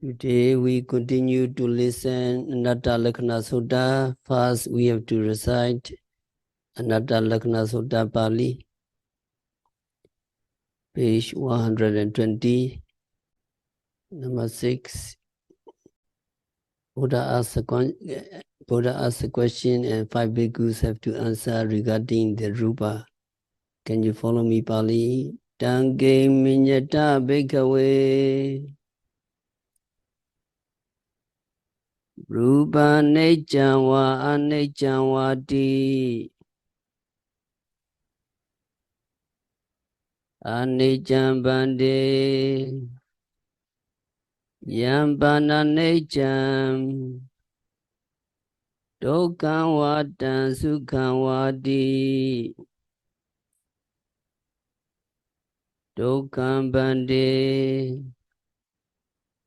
Today we continue to listen Anattalakkhana Sutta. First we have to recite Anattalakkhana Sutta Pali, page 120, number 6. Buddha asks a question and 5 bhikkhus have to answer regarding the rupa. Can you follow me, Pali? Tange minyata bhikkhave rupa necca va anecca vati anicca bande yambana necca dukkha vata sukha vati dukkha bande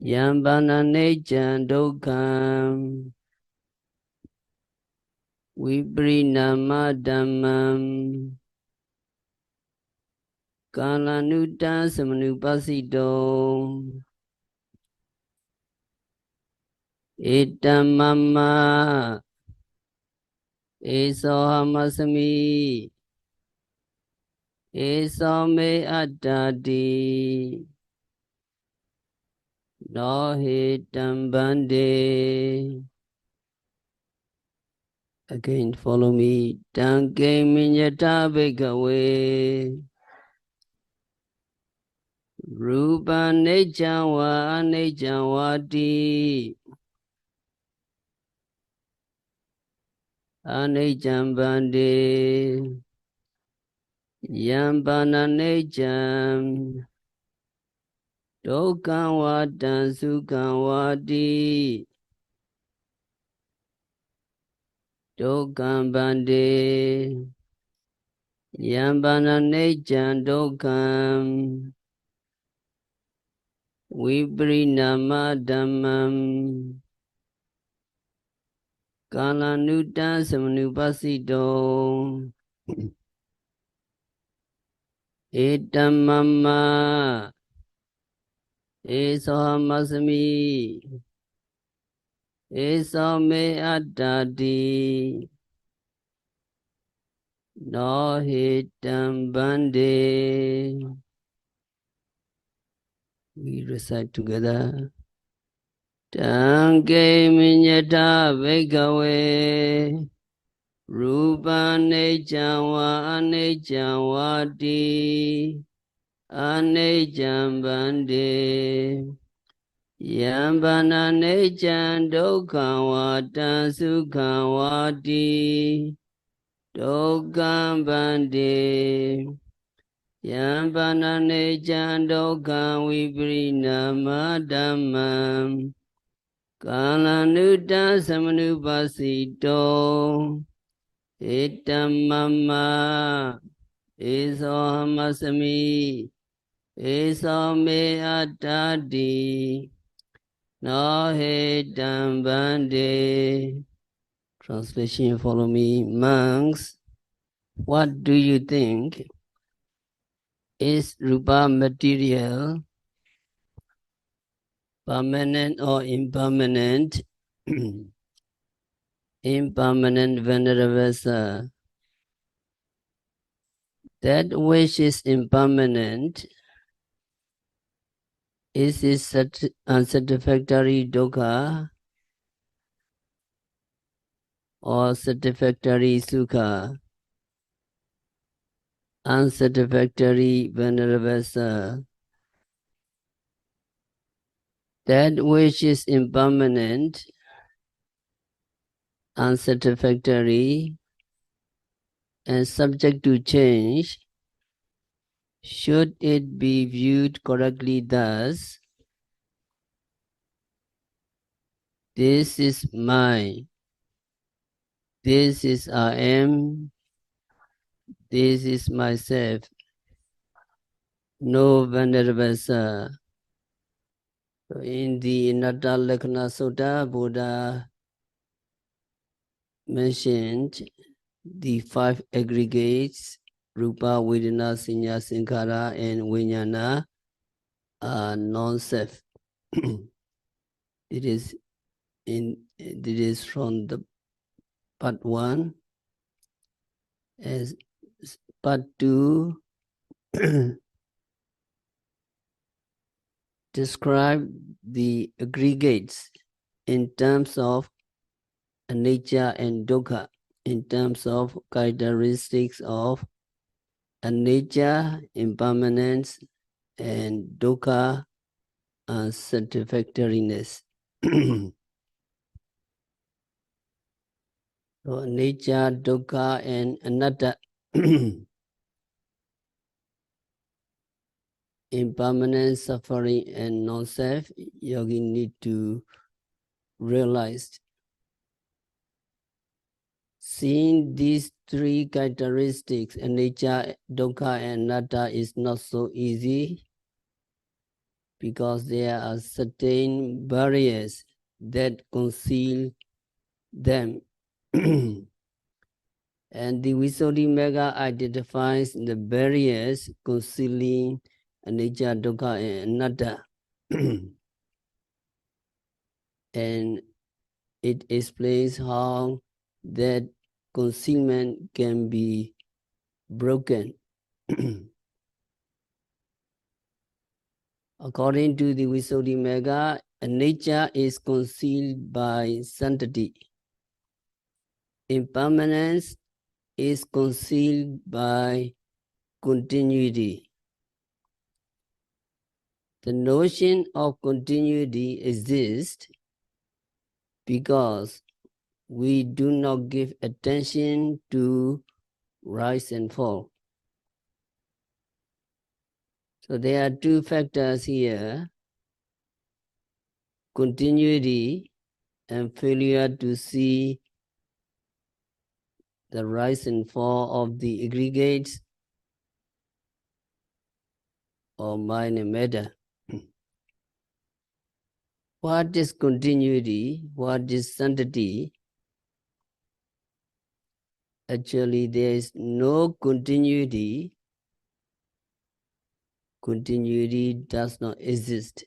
yambana necca dukkha viprinama dhammam kalanutta samanupasito etamama esohamasami esome attati no hitam bande. Again, follow me. Tange minyata bhikkhave rupa necca va anecca vati anecca bande yambana necca dukkha vata sukha vati dukkha bande yambana necca dukkha viprinama dhammam kalanutta samanupasito etamama esohamasami esome attati no hitam bande. We recite together. Tange minyata bhikkhave rupa necca va anecca vati anecca bande yambana necca dukkha vata sukha vati dukkha bande yambana necca dukkha viprinama dhammam kalanutta samanupasito etamama esohamasami esome attati no hitam bande. Translation, follow me. Monks, what do you think? Is rupa material, permanent or impermanent? Impermanent, Venerable Sir. That which is impermanent, is it unsatisfactory dukkha or satisfactory sukha? Unsatisfactory, Venerable Sir. That which is impermanent, unsatisfactory, and subject to change, should it be viewed correctly thus? This is mine. This is I am. This is myself. No, Venerable Sir. So in the Anattalakkhana Sutta, Buddha mentioned the 5 aggregates, Rupa, Vedana, Sanya, Sankhara, and Vijnana, are non-self. It is from the part 1. As part 2 describe the aggregates in terms of anicca and dukkha, in terms of characteristics of anicca, impermanence, and dukkha, unsatisfactoriness. So anicca, dukkha, and anatta, impermanence, suffering, and non-self, yogi need to realize. Seeing these three characteristics, anicca, dukkha, and anatta, is not so easy because there are certain barriers that conceal them. And the Visuddhimagga identifies the barriers concealing anicca, dukkha, and anatta. And it explains how that concealment can be broken. According to the Visuddhimagga, anicca is concealed by sanctity. Impermanence is concealed by continuity. The notion of continuity exists because we do not give attention to rise and fall. So there are two factors here: continuity and failure to see the rise and fall of the aggregates or mind and matter. What is continuity? What is sanctity? Actually, there is no continuity. Continuity does not exist.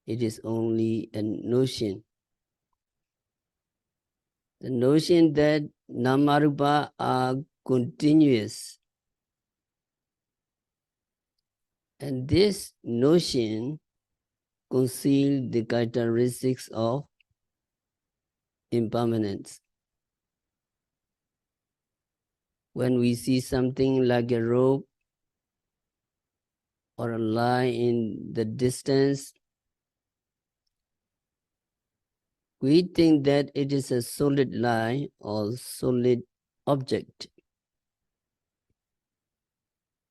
It is only a notion. The notion that Namarupa are continuous. And this notion conceals the characteristics of impermanence. When we see something like a rope or a line in the distance, we think that it is a solid line or solid object.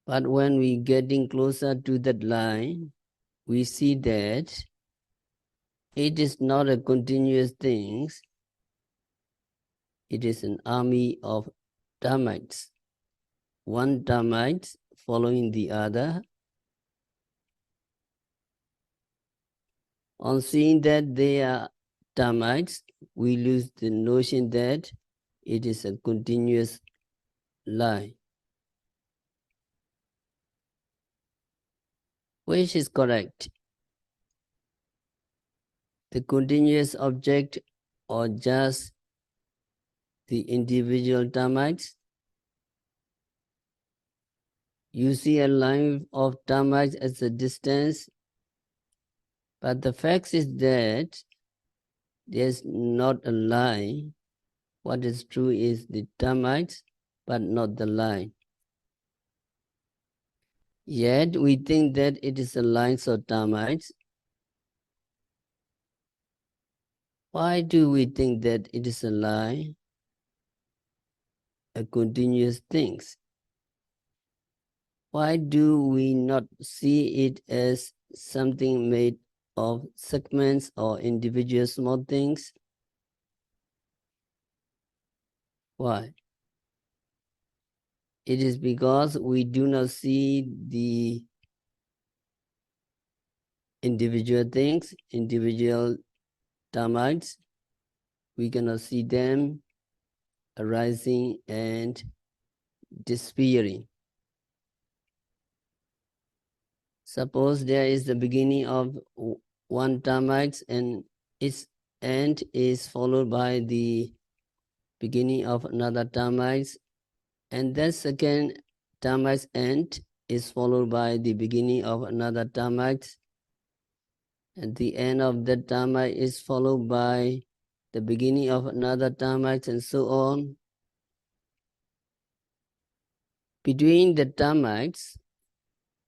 But when we getting closer to that line, we see that it is not a continuous thing. It is an army of termites. One termite following the other. On seeing that they are termites, we lose the notion that it is a continuous line. Which is correct? The continuous object or just the individual termites? You see a line of termites at a distance, but the fact is that there's not a line. What is true is the termites, but not the line. Yet we think that it is a line of termites. Why do we think that it is a line, a continuous thing? Why do we not see it as something made of segments or individual small things? Why? It is because we do not see the individual things, individual termites. We cannot see them arising and disappearing. Suppose there is the beginning of one Dhamma and its end is followed by the beginning of another Dhamma, and that second Dhamma's end is followed by the beginning of another Dhamma, and the end of that Dhamma is followed by the beginning of another Dhamma, and so on. Between the Dhammas,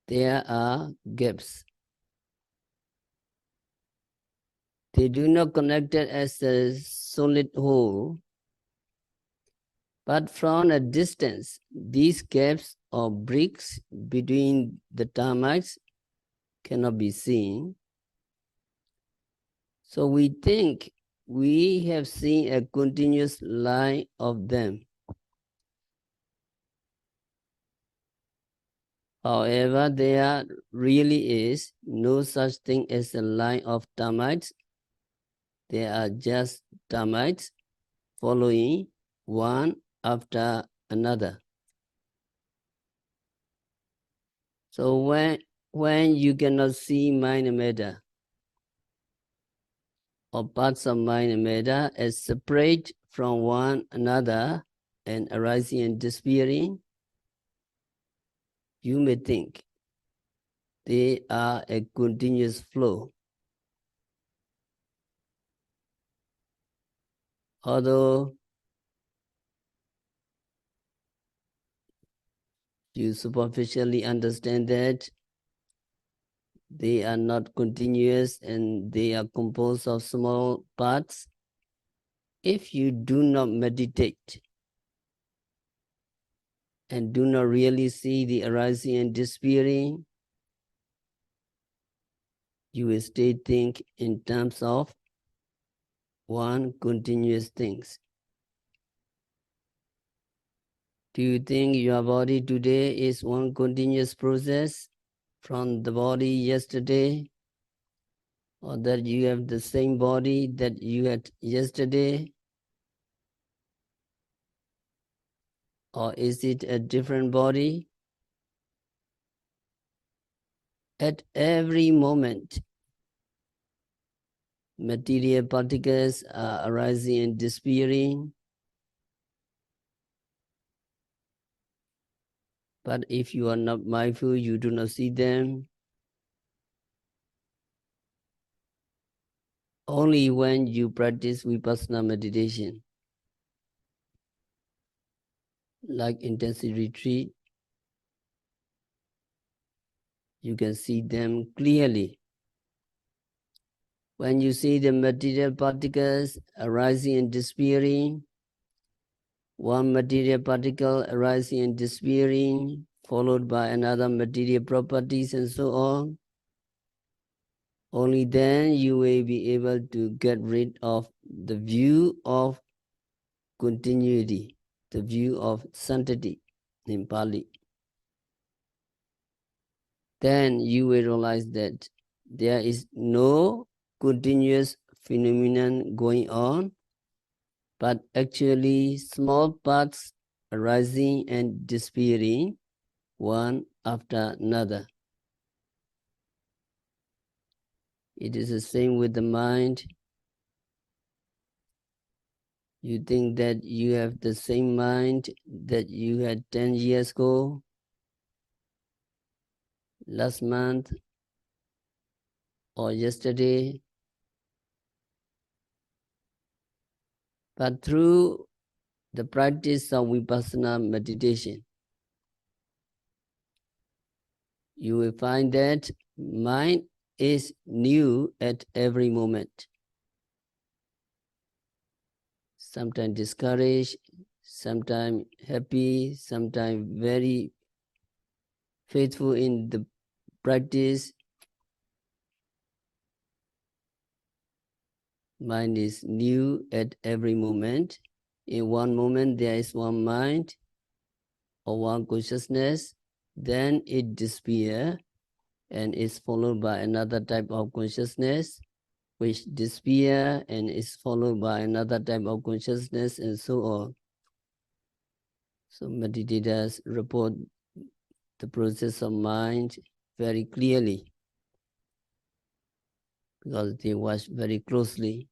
there are gaps. They do not connect it as a solid whole, but from a distance, these gaps or bricks between the Dhammas cannot be seen. So we think we have seen a continuous line of them. However, there really is no such thing as a line of Dhammas. They are just Dhammas following one after another. So when you cannot see mind and matter, or parts of mind and matter as separate from one another and arising and disappearing, you may think they are a continuous flow. Although you superficially understand that they are not continuous and they are composed of small parts, if you do not meditate and do not really see the arising and disappearing, you will still think in terms of one continuous things. Do you think your body today is one continuous process from the body yesterday? Or that you have the same body that you had yesterday? Or is it a different body? At every moment, material particles are arising and disappearing. But if you are not mindful, you do not see them. Only when you practice vipassana meditation, like intensive retreat, you can see them clearly. When you see the material particles arising and disappearing, one material particle arising and disappearing, followed by another material properties and so on, only then you will be able to get rid of the view of continuity, the view of sanctity in Pali. Then you will realize that there is no continuous phenomenon going on, but actually small parts arising and disappearing one after another. It is the same with the mind. You think that you have the same mind that you had 10 years ago, last month, or yesterday. But through the practice of vipassana meditation, you will find that mind is new at every moment. Sometimes discouraged, sometimes happy, sometimes very faithful in the practice. Mind is new at every moment. In one moment there is one mind or one consciousness, then it disappears and is followed by another type of consciousness, which disappears and is followed by another type of consciousness, and so on. So meditators report the process of mind very clearly. because they watch very closely.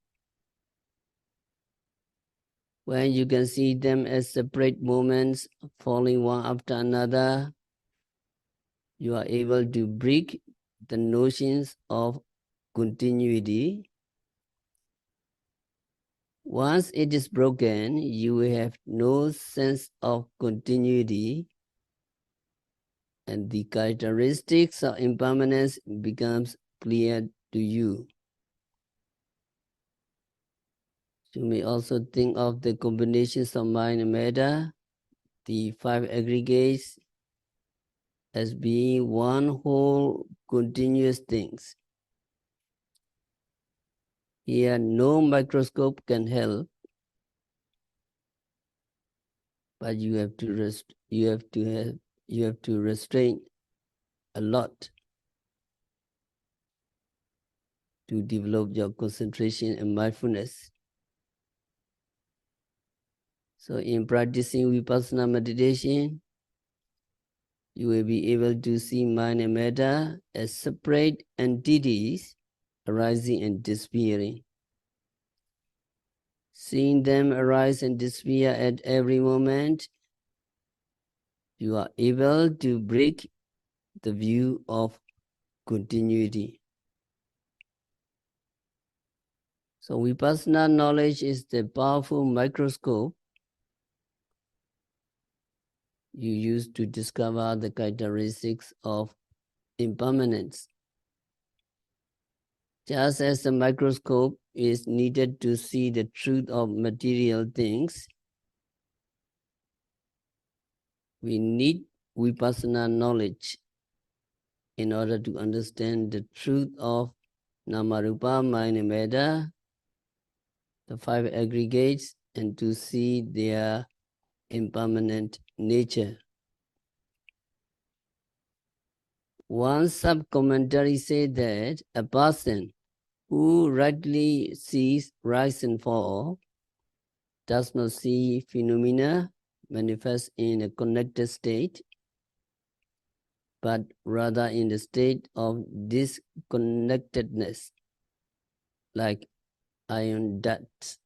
When you can see them as separate moments falling one after another, you are able to break the notions of continuity. Once it is broken, you will have no sense of continuity, and the characteristics of impermanence becomes clear to you. You may also think of the combinations of mind and matter, the five aggregates, as being one whole continuous things. Here, no microscope can help, but you have to restrain a lot to develop your concentration and mindfulness. So in practicing vipassana meditation, you will be able to see mind and matter as separate entities arising and disappearing. Seeing them arise and disappear at every moment, you are able to break the view of continuity. So vipassana knowledge is the powerful microscope you use to discover the characteristics of impermanence. Just as the microscope is needed to see the truth of material things, we need vipassana knowledge in order to understand the truth of namarupa, mind and matter, the five aggregates, and to see their impermanent nature. One sub-commentary said that a person who rightly sees rise and fall does not see phenomena manifest in a connected state, but rather in the state of disconnectedness, like iron darts.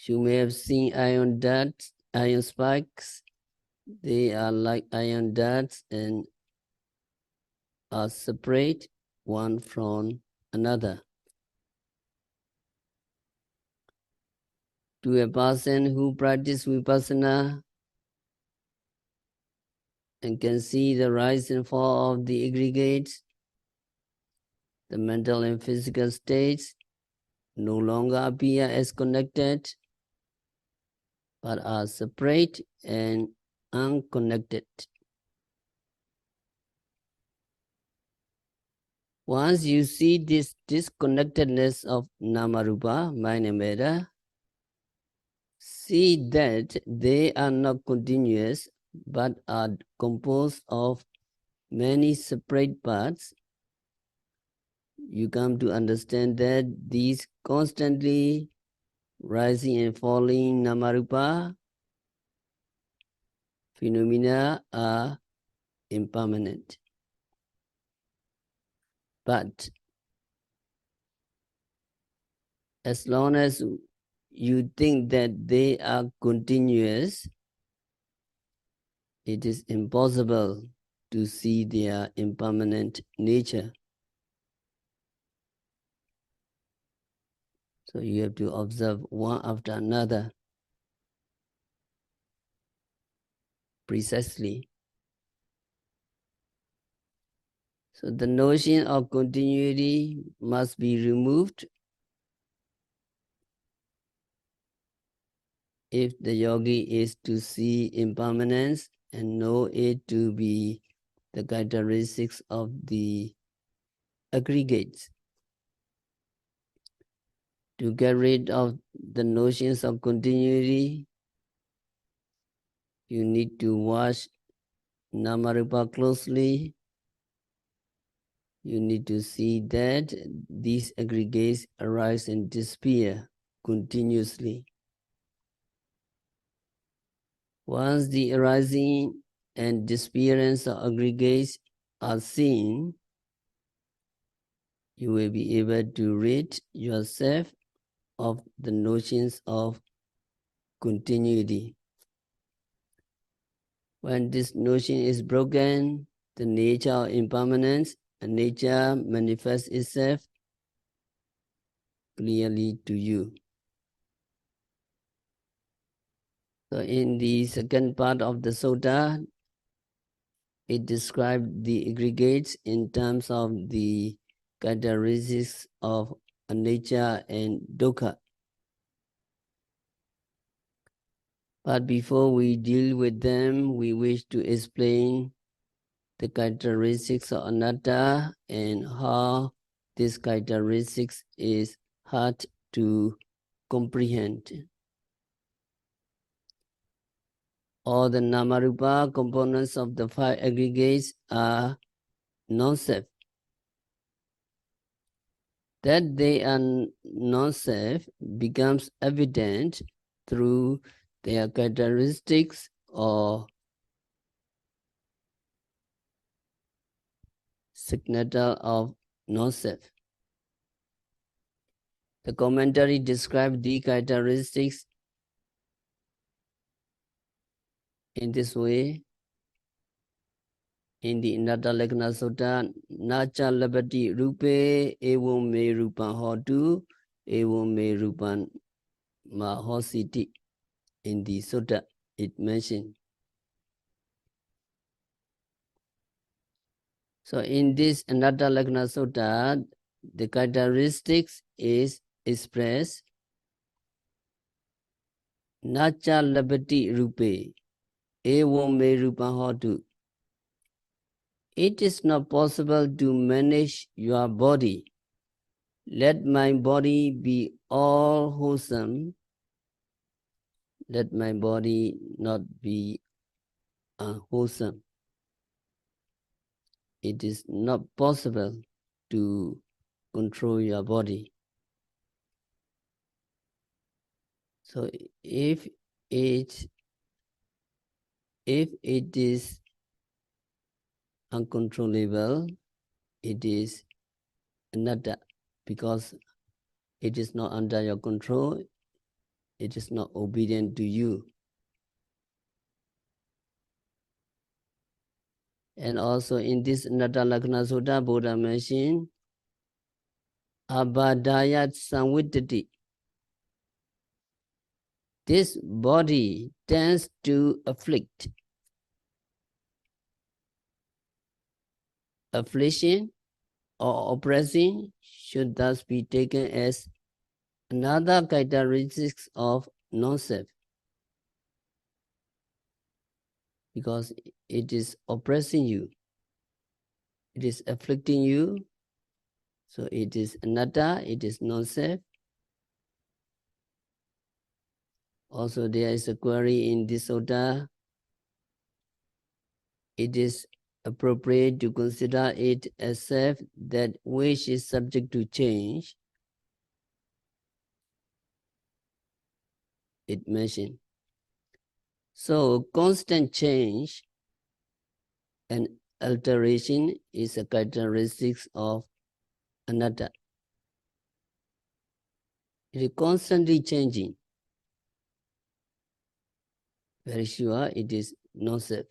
You may have seen iron darts, iron spikes. They are like iron darts and are separate one from another. To a person who practices vipassana and can see the rise and fall of the aggregates, the mental and physical states no longer appear as connected, but are separate and unconnected. Once you see this disconnectedness of namarupa, mind and matter, see that they are not continuous, but are composed of many separate parts. You come to understand that these constantly rising and falling namarupa phenomena are impermanent. But as long as you think that they are continuous, it is impossible to see their impermanent nature. So you have to observe one after another precisely. So the notion of continuity must be removed if the yogi is to see impermanence and know it to be the characteristics of the aggregates. To get rid of the notions of continuity, you need to watch namarupa closely. You need to see that these aggregates arise and disappear continuously. Once the arising and disappearance of aggregates are seen, you will be able to rid yourself of the notions of continuity. When this notion is broken, the nature of impermanence and nature manifests itself clearly to you. So in the second part of the sutta, it describes the aggregates in terms of the characteristics of anicca and dukkha. But before we deal with them, we wish to explain the characteristics of anatta and how this characteristics is hard to comprehend. All the namarupa components of the five aggregates are non-self. That they are non-self becomes evident through their characteristics or signature of non-self. The commentary describes the characteristics in this way. In the Anattalakkhana Sutta, Nacha Labati Rupe Evam Me Rupan Hotu Evam Me Rupan Mahositi. In the Sutta, it mentioned. So in this Anattalakkhana Sutta, the characteristics is expressed Nacha Labati Rupe Evam Me Rupan Hotu. It is not possible to manage your body. Let my body be all wholesome. Let my body not be unwholesome. It is not possible to control your body. So if it is uncontrollable, it is anatta, because it is not under your control, it is not obedient to you. And also in this Anattalakkhana Sutta, Buddha mentioned Abhadayat Samvittati. This body tends to afflict. Affliction or oppressing should thus be taken as another characteristic of non-self, because it is oppressing you, it is afflicting you, so it is anatta, it is non-self. Also there is a query in this sutta. It is appropriate to consider it as self that which is subject to change. It mentioned. So constant change and alteration is a characteristic of anatta. It is constantly changing. Very sure it is non-self.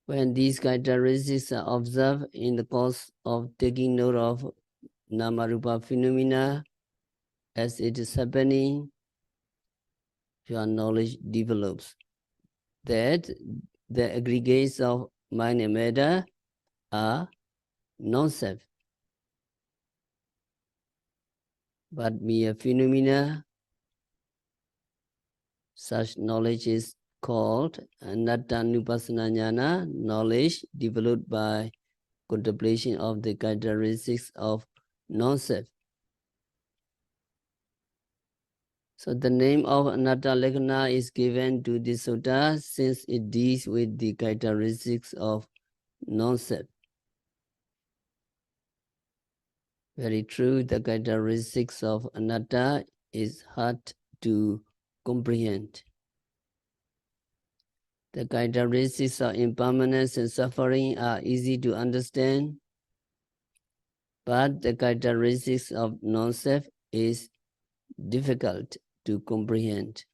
When these characteristics are observed in the course of taking note of Namarupa phenomena as it is happening, your knowledge develops that the aggregates of mind and matter are non-self, but mere phenomena. Such knowledge is called Anattanupassana Jnana, knowledge developed by contemplation of the characteristics of non-self. So the name of Anattalakkhana is given to this sutta since it deals with the characteristics of non-self. Very true, the characteristics of anatta is hard to comprehend. The characteristics of impermanence and suffering are easy to understand. but the characteristics of non-self is difficult to comprehend.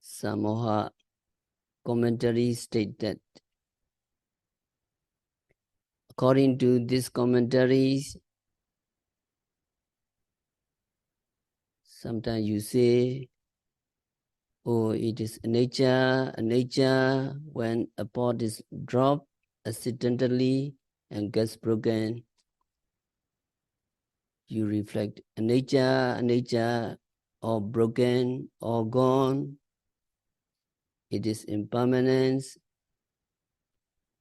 Samoha commentary state that according to these commentaries, sometimes you say, oh, it is a nature when a pot is dropped accidentally and gets broken. You reflect a nature, or broken or gone. It is impermanence.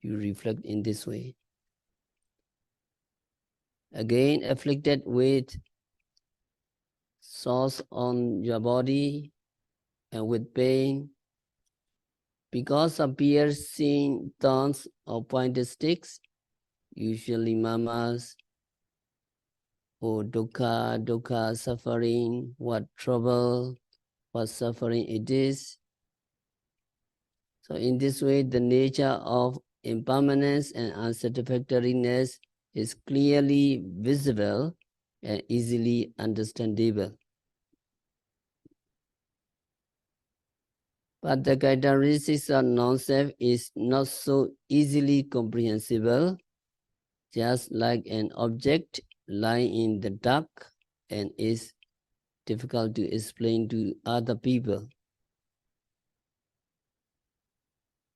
You reflect in this way. Again, afflicted with sores on your body and with pain, because of piercing thorns or pointed sticks, usually mamas, or dukkha, suffering, what trouble, what suffering it is. So in this way, the nature of impermanence and unsatisfactoriness is clearly visible and easily understandable. But the characteristics of non-self is not so easily comprehensible, just like an object lying in the dark and is difficult to explain to other people.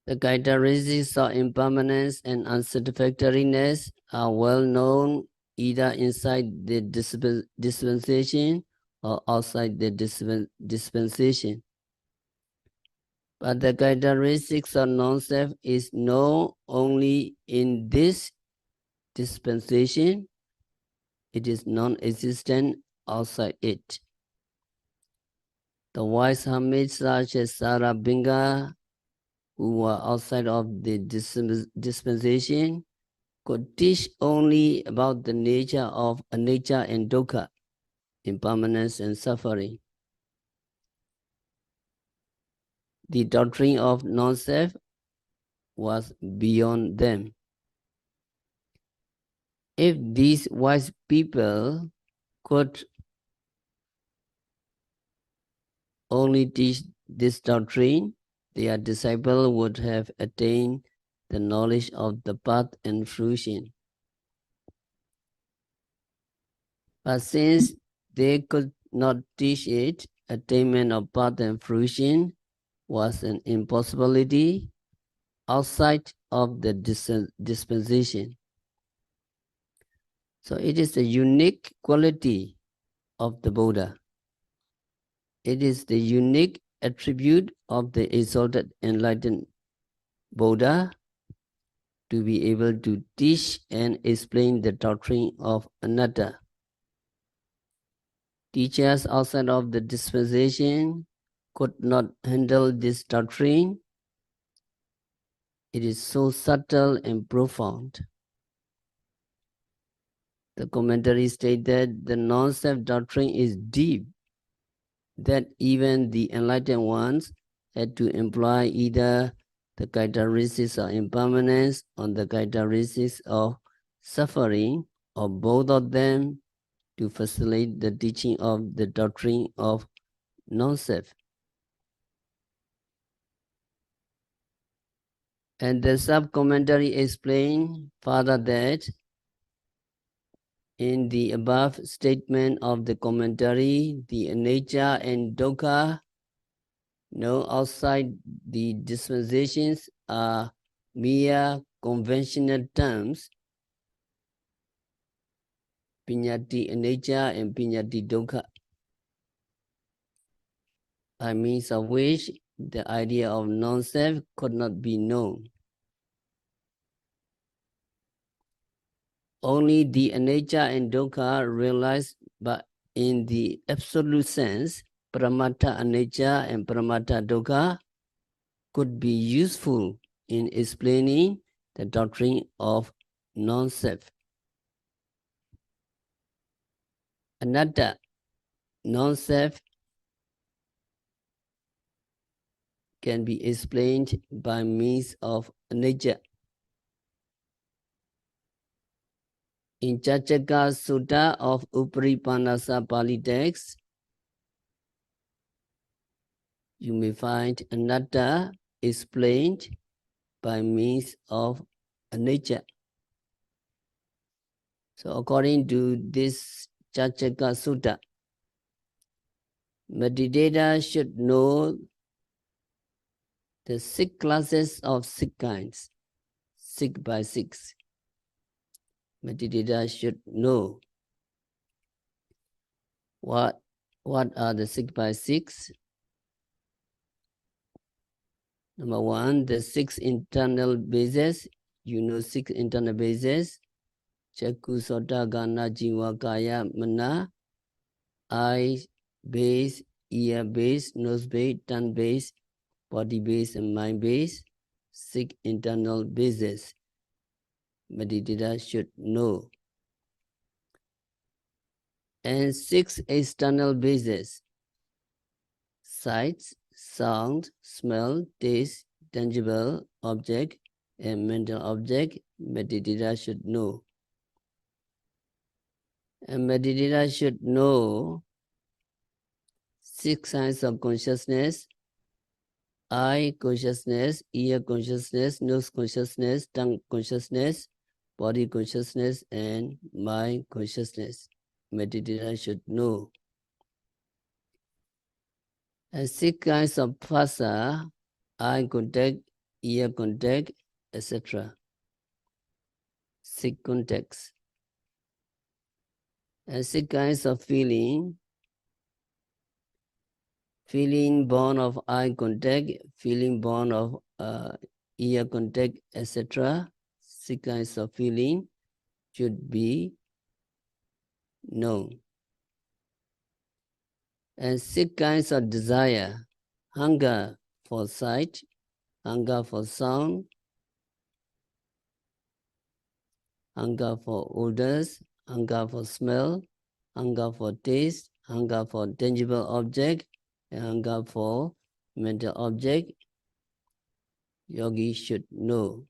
The characteristics of impermanence and unsatisfactoriness are well known either inside the dispensation or outside the dispensation. But the characteristics of non-self is known only in this dispensation. It is non-existent outside it. The wise hermits such as Sarabhinga, who were outside of the dispensation, could teach only about the nature of anicca and dukkha, impermanence and suffering. The doctrine of non-self was beyond them. If these wise people could only teach this doctrine, their disciple would have attained the knowledge of the path and fruition. But since they could not teach it, attainment of path and fruition was an impossibility outside of the dispensation. So it is the unique quality of the Buddha. It is the unique attribute of the exalted enlightened Buddha to be able to teach and explain the doctrine of anatta. Teachers outside of the dispensation could not handle this doctrine. It is so subtle and profound. The commentary states that the non-self doctrine is deep, that even the enlightened ones had to employ either the characteristics of impermanence or the characteristics of suffering, or both of them, to facilitate the teaching of the doctrine of non-self. And the sub-commentary explains further that in the above statement of the commentary, the anicca and dukkha, no outside the dispensations, are mere conventional terms, piñati anicca and piñati dukkha, by means of which the idea of non-self could not be known. Only the anicca and dukkha realized, but in the absolute sense, paramattha anicca and paramattha dukkha could be useful in explaining the doctrine of non-self. Anatta, non-self, can be explained by means of anicca. In Chachaka Sutta of Uparipanasa Pali text, you may find anatta explained by means of nature. So according to this Chachaka Sutta, meditator should know the 6 classes of 6 kinds, 6 by 6. Meditator should know what are the 6 by 6. Number 1, the 6 internal bases. You know 6 internal bases. Chakku, Sota, Gana, Jiva, Kaya, Mana. Eye base, ear base, nose base, tongue base, body base, and mind base. 6 internal bases. Meditator should know. And 6 external bases. Sights, sound, smell, taste, tangible object, and mental object. Meditator should know. And meditator should know 6 signs of consciousness: eye consciousness, ear consciousness, nose consciousness, tongue consciousness, body consciousness, and mind consciousness. Meditator should know. And 6 kinds of phasa: eye contact, ear contact, etc. 6 contacts. And 6 kinds of feeling: feeling born of eye contact, feeling born of ear contact, etc. 6 kinds of feeling should be known. And 6 kinds of desire: hunger for sight, hunger for sound, hunger for odors, hunger for smell, hunger for taste, hunger for tangible object, and hunger for mental object. Yogi should know.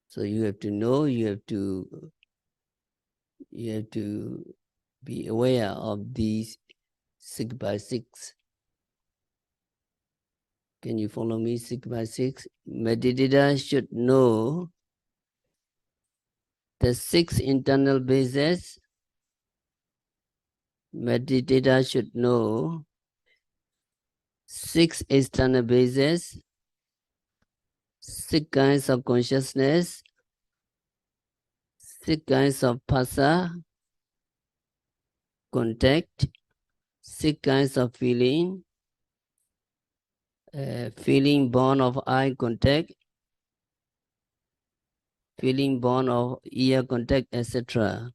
So you have to know, you have to be aware of these 6 by 6. Can you follow me? 6 by 6. Meditator should know the 6 internal bases. Meditator should know 6 external bases, 6 kinds of consciousness, 6 kinds of phasa, contact, 6 kinds of feeling, feeling born of eye contact, feeling born of ear contact, etc.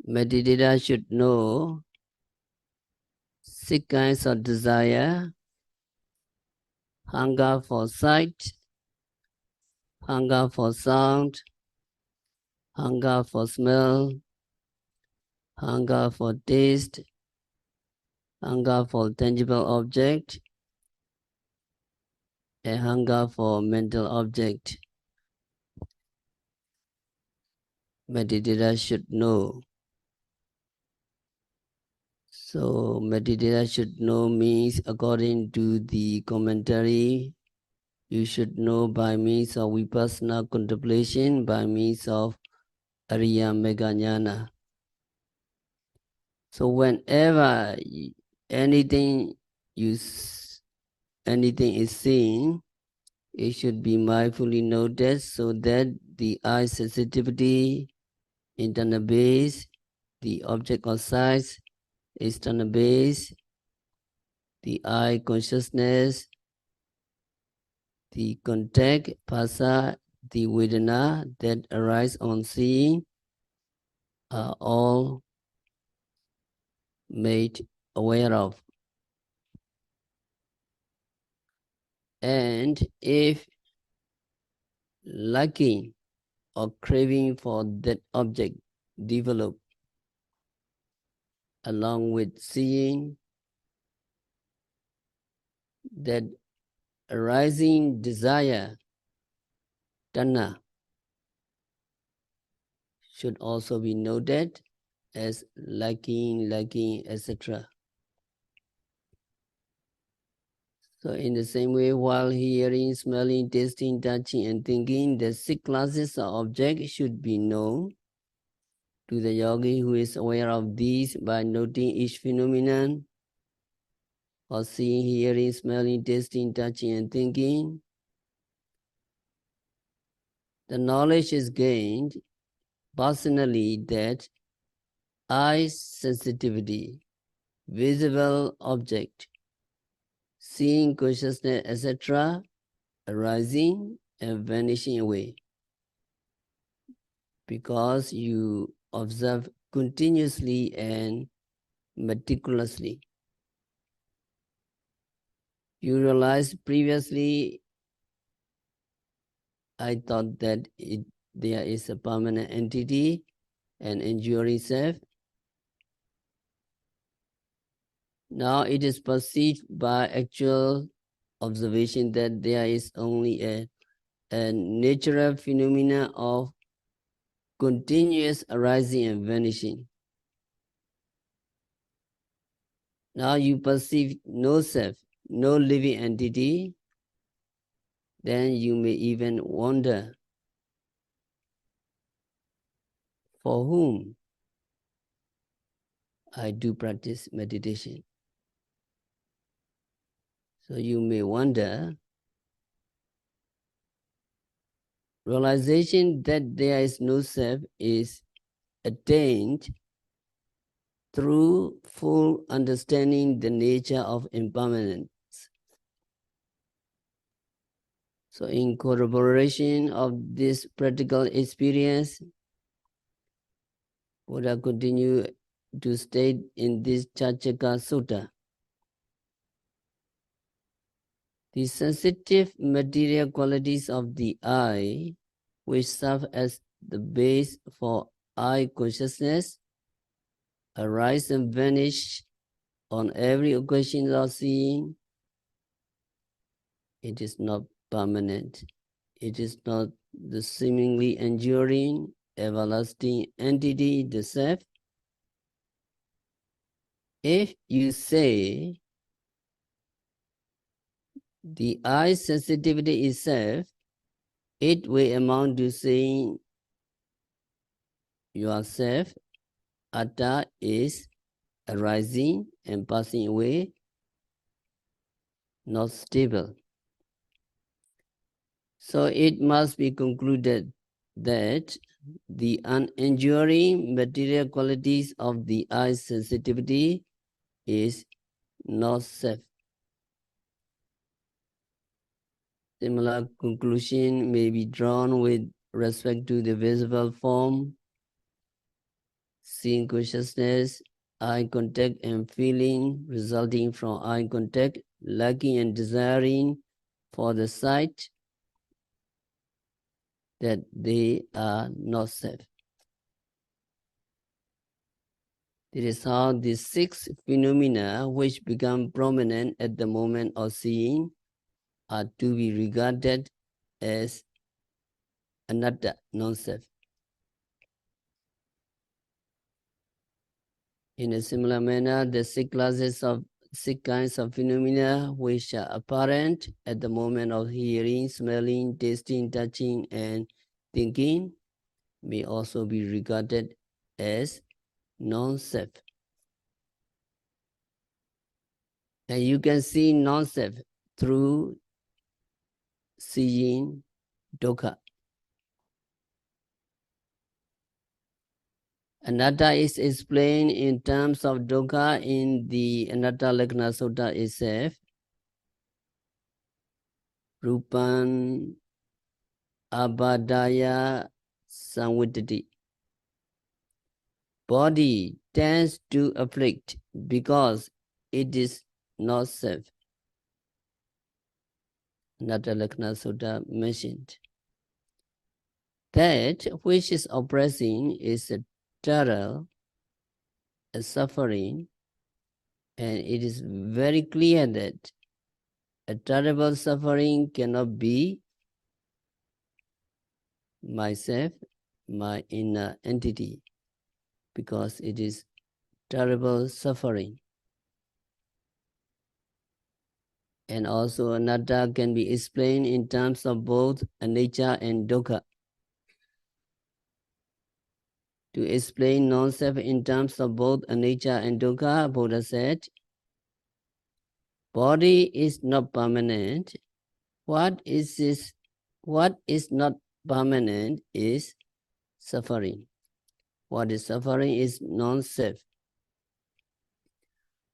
Meditator should know 6 kinds of desire: hunger for sight, hunger for sound, hunger for smell, hunger for taste, hunger for tangible object, and hunger for mental object. Meditator should know. So meditator should know means, according to the commentary, you should know by means of vipassana contemplation, by means of Ariya Megajnana. So whenever anything anything is seen, it should be mindfully noticed, so that the eye sensitivity, internal base, the object of sight, external base, the eye consciousness, the contact, phasa, the vedana that arise on seeing are all made aware of. And if liking or craving for that object develop along with seeing, that arising desire Tanna should also be noted as lacking, etc. So in the same way, while hearing, smelling, tasting, touching, and thinking, the six classes of objects should be known to the yogi who is aware of these by noting each phenomenon or seeing, hearing, smelling, tasting, touching, and thinking. The knowledge is gained personally that eye sensitivity, visible object, seeing consciousness, etc., arising and vanishing away, because you observe continuously and meticulously. You realize previously I thought that there is a permanent entity, an enduring self. Now it is perceived by actual observation that there is only a natural phenomena of continuous arising and vanishing. Now you perceive no self, no living entity, then you may even wonder, for whom I do practice meditation. So you may wonder, realization that there is no self is attained through full understanding the nature of impermanence. So in corroboration of this practical experience, Buddha continued to state in this Chanting Sutta, the sensitive material qualities of the eye, which serve as the base for eye consciousness, arise and vanish on every occasion of seeing. It is not permanent. It is not the seemingly enduring, everlasting entity, the self. If you say the eye sensitivity itself, it will amount to saying yourself, atta, is arising and passing away, not stable. So it must be concluded that the unenduring material qualities of the eye sensitivity is not self. Similar conclusion may be drawn with respect to the visible form, seeing consciousness, eye contact and feeling resulting from eye contact, lacking and desiring for the sight, that they are not self. It is how the six phenomena which become prominent at the moment of seeing are to be regarded as anatta, non-self. In a similar manner, the six kinds of phenomena which are apparent at the moment of hearing, smelling, tasting, touching, and thinking may also be regarded as non-self. And you can see non-self through seeing dukkha. Anatta is explained in terms of dukkha in the Anattalakkhana Sutta itself. Rupan abadaya samvittati. Body tends to afflict because it is not self. Anattalakkhana Sutta mentioned. That which is oppressing is a terror, a suffering, and it is very clear that a terrible suffering cannot be myself, my inner entity, because it is terrible suffering. And also anatta can be explained in terms of both anicca and dukkha. To explain non-self in terms of both anicca and dukkha, Buddha said, body is not permanent. What is not permanent is suffering. What is suffering is non-self.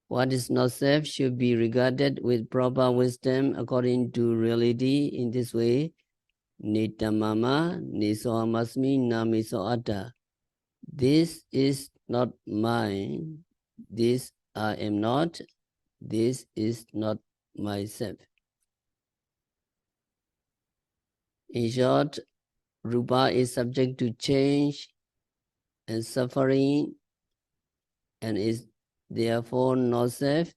What is not self should be regarded with proper wisdom according to reality in this way. Nitamama, nisoamasmi, namiso atta. This is not mine. This I am not. This is not myself. In short, Rupa is subject to change and suffering and is therefore not self.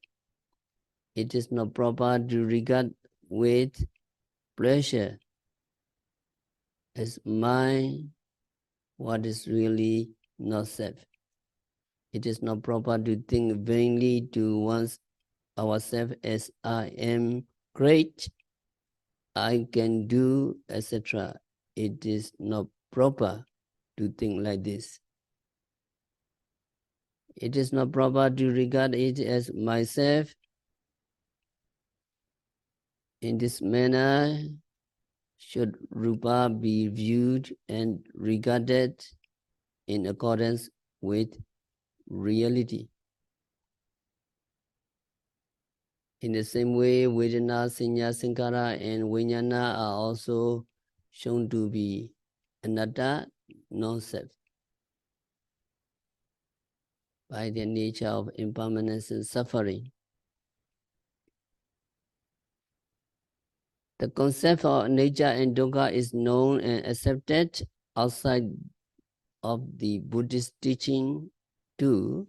It is not proper to regard with pleasure as mine what is really not self. It is not proper to think vainly to ourselves as I am great, I can do, etc. It is not proper to think like this. It is not proper to regard it as myself. In this manner, should Rupa be viewed and regarded in accordance with reality. In the same way, Vedana, Sanya, Sankara, and Vijnana are also shown to be anatta, non-self, by their nature of impermanence and suffering. The concept of nature and dukkha is known and accepted outside of the Buddhist teaching too,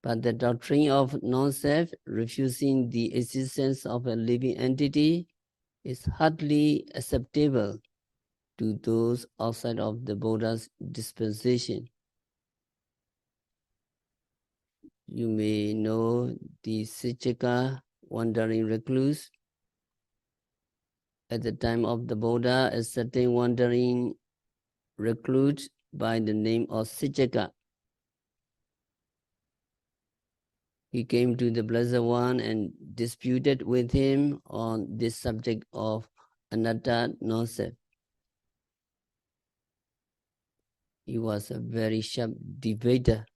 but the doctrine of non-self, refusing the existence of a living entity, is hardly acceptable to those outside of the Buddha's dispensation. You may know the Sicaka wandering recluse. At the time of the Buddha, a certain wandering recluse by the name of Sicaka. He came to the Blessed One and disputed with him on this subject of anatta non-self. He was a very sharp debater.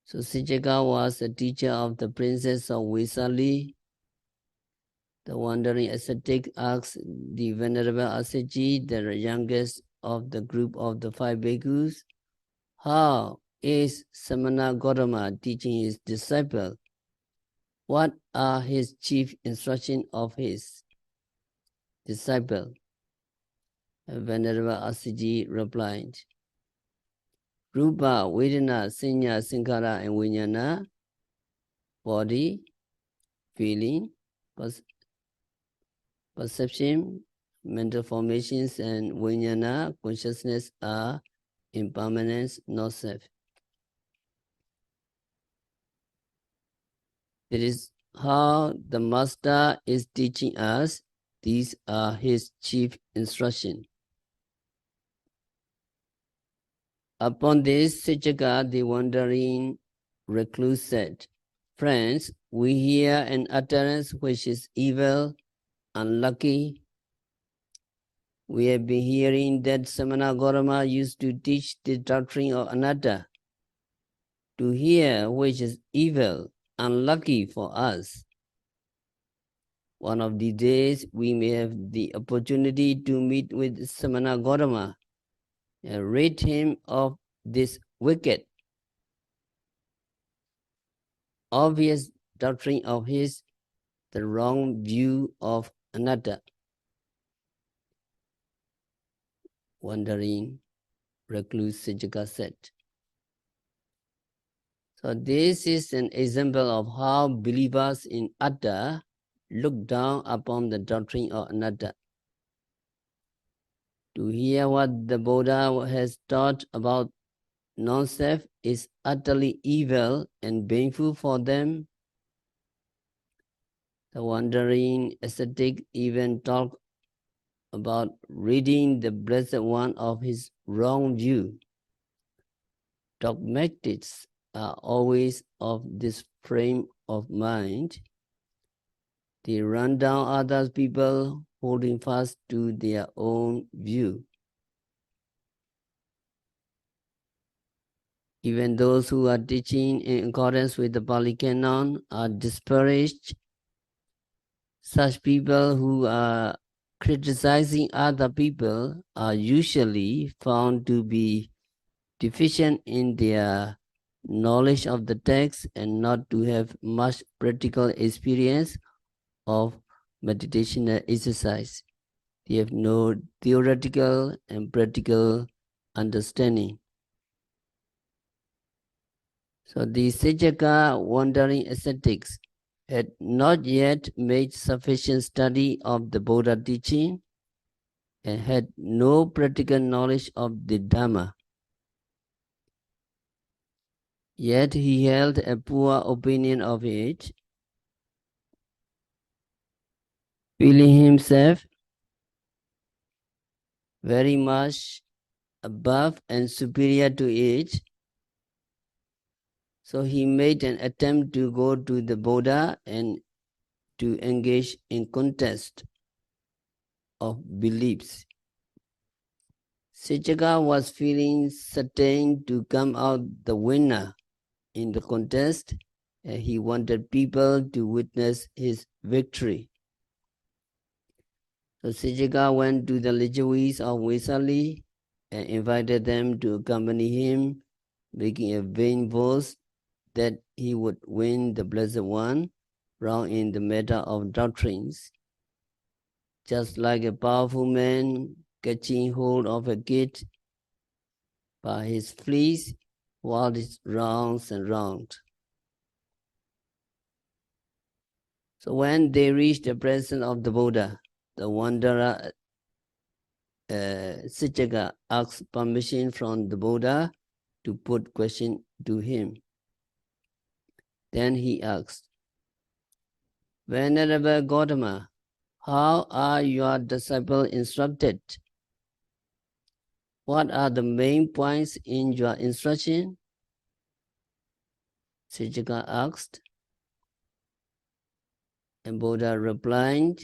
So Sicaka was a teacher of the princess of Vesali. The wandering ascetic asked the Venerable Assaji, the youngest of the group of the 5 bhikkhus, how is Samana Gautama teaching his disciple? What are his chief instructions of his disciple? Venerable Assaji replied, Rupa, Vedana, Sanya, Sankara, and Vijnana, body, feeling, perception, mental formations, and Vijnana, consciousness, are impermanence, not self. That is how the Master is teaching us. These are his chief instructions. Upon this, Sicaka, the wandering recluse, said, Friends, we hear an utterance which is evil, unlucky. We have been hearing that Samana Gautama used to teach the doctrine of anatta. To hear which is evil, unlucky for us. One of these days, we may have the opportunity to meet with Samana Gautama and rid him of this wicked, obvious doctrine of his, the wrong view of anatta. Wandering recluse Sicaka said. So this is an example of how believers in atta look down upon the doctrine of anatta. To hear what the Buddha has taught about non-self is utterly evil and painful for them. The wandering ascetic even talked about ridding the Blessed One of his wrong view. Dogmatics are always of this frame of mind. They run down other people holding fast to their own view. Even those who are teaching in accordance with the Pali Canon are disparaged. Such people who are criticizing other people are usually found to be deficient in their knowledge of the text and not to have much practical experience of meditation exercise. They have no theoretical and practical understanding. So the Sejaka wandering ascetics had not yet made sufficient study of the Buddha teaching and had no practical knowledge of the Dhamma. Yet he held a poor opinion of it, feeling himself very much above and superior to it. So he made an attempt to go to the Buddha and to engage in contest of beliefs. Sejaka was feeling certain to come out the winner in the contest, and he wanted people to witness his victory. So Sejaka went to the Lijavis of Vesali and invited them to accompany him, making a vain boast that he would win the Blessed One round in the matter of doctrines. Just like a powerful man catching hold of a kid by his fleece while it rounds and rounds. So when they reached the presence of the Buddha, the wanderer Sejaka asked permission from the Buddha to put question to him. Then he asked, Venerable Gautama, how are your disciples instructed? What are the main points in your instruction? Sejaka asked, and Buddha replied.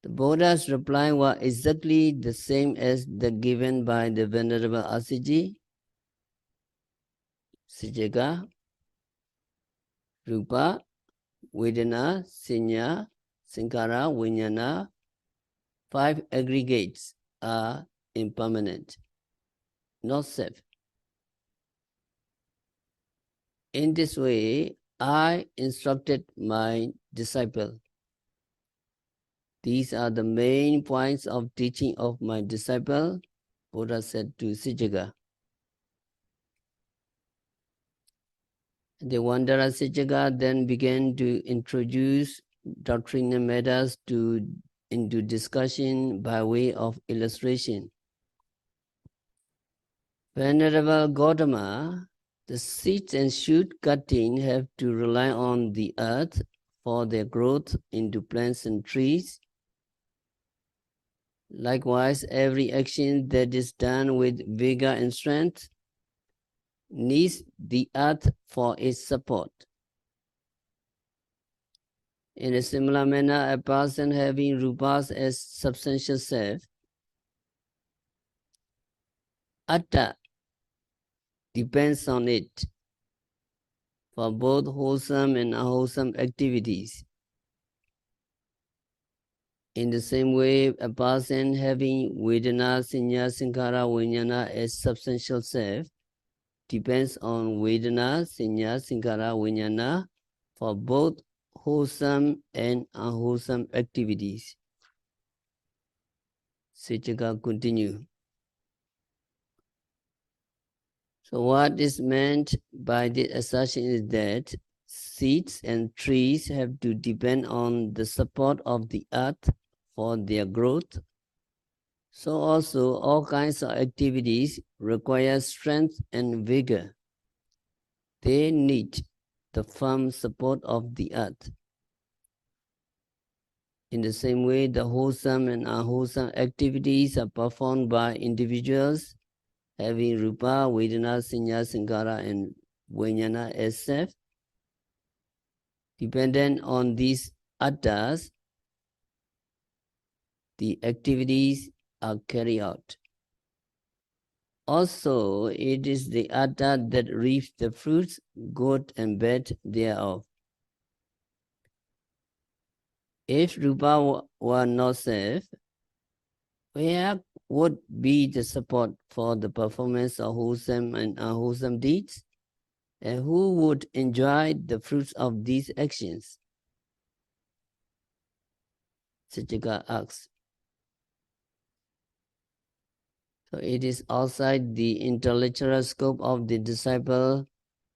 The Buddha's reply was exactly the same as the given by the Venerable Asiji. Sejaka, Rupa, Vedana, Sanya, Sankara, Vijnana, 5 aggregates are impermanent, not self. In this way, I instructed my disciple. These are the main points of teaching of my disciple, Buddha said to Sejaka. The wanderer Sejaka then began to introduce doctrinal matters into discussion by way of illustration. Venerable Gautama, the seeds and shoot cutting have to rely on the earth for their growth into plants and trees. Likewise, every action that is done with vigor and strength needs the earth for its support. In a similar manner, a person having rupas as substantial self, atta, depends on it for both wholesome and unwholesome activities. In the same way, a person having Vedana, Sanya, Sankara, Vijnana as substantial self depends on Vedana, Sanya, Sankara, Vijnana for both wholesome and unwholesome activities. Sejaka continue. So what is meant by this assertion is that seeds and trees have to depend on the support of the earth for their growth. So also all kinds of activities require strength and vigor. They need the firm support of the earth. In the same way, the wholesome and unwholesome activities are performed by individuals having rupa, vedana, sanya, sankara, and vijnana as self. Dependent on these attas, the activities are carried out. Also, it is the atta that reaps the fruits, good and bad thereof. If rupa were not self, where would be the support for the performance of wholesome and unwholesome deeds? And who would enjoy the fruits of these actions? Sachika asks. So it is outside the intellectual scope of the disciple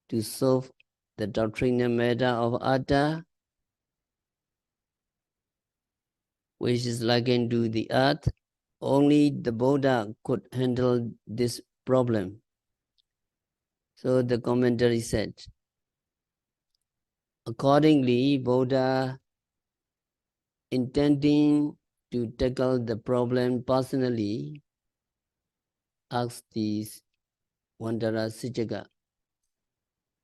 to solve the doctrinal matter of atta, which is likened to the earth. Only the Buddha could handle this problem. So the commentary said, accordingly, Buddha, intending to tackle the problem personally, asked these Wandara Sijaka.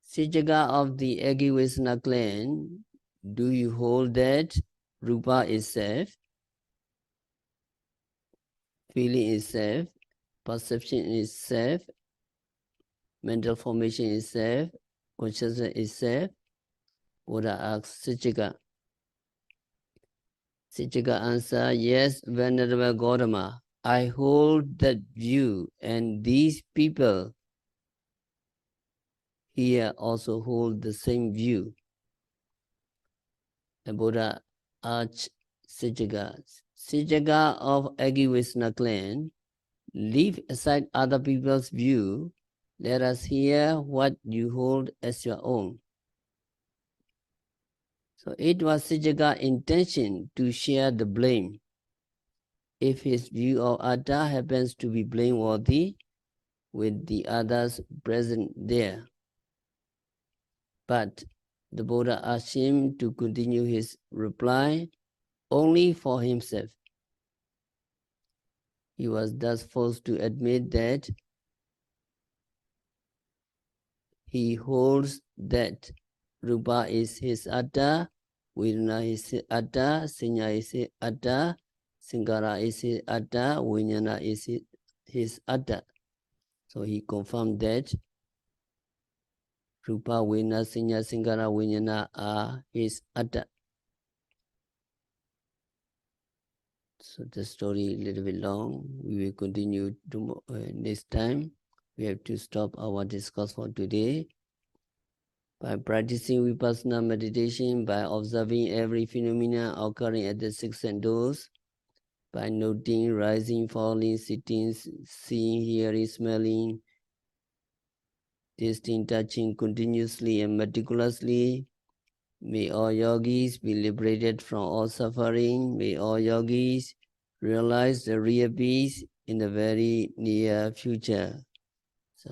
Sijaka of the Agivisna clan, do you hold that Rupa is self, feeling is self, perception is self, mental formation is self, consciousness is self? Buddha asks Sijaka. Sijaka answer, yes, Venerable Gautama, I hold that view, and these people here also hold the same view. The Buddha asked Sijaka, Sijaka of Agivisna clan, leave aside other people's view. Let us hear what you hold as your own. So it was Sijaka's intention to share the blame. If his view of Atta happens to be blameworthy with the others present there. But the Buddha asked him to continue his reply only for himself. He was thus forced to admit that he holds that Rupa is his atta, Vedana is his atta, Sanya is his atta, Sankara is his atta, Vijnana is his atta. So he confirmed that Rupa, Vedana, Sanya, Sankara, Vijnana are his atta. So the story a little bit long. We will continue next time. We have to stop our discourse for today. By practicing vipassana meditation, by observing every phenomena occurring at the six senses, by noting rising, falling, sitting, seeing, hearing, smelling, tasting, touching continuously and meticulously, may all yogis be liberated from all suffering. May all yogis realize the real peace in the very near future. So.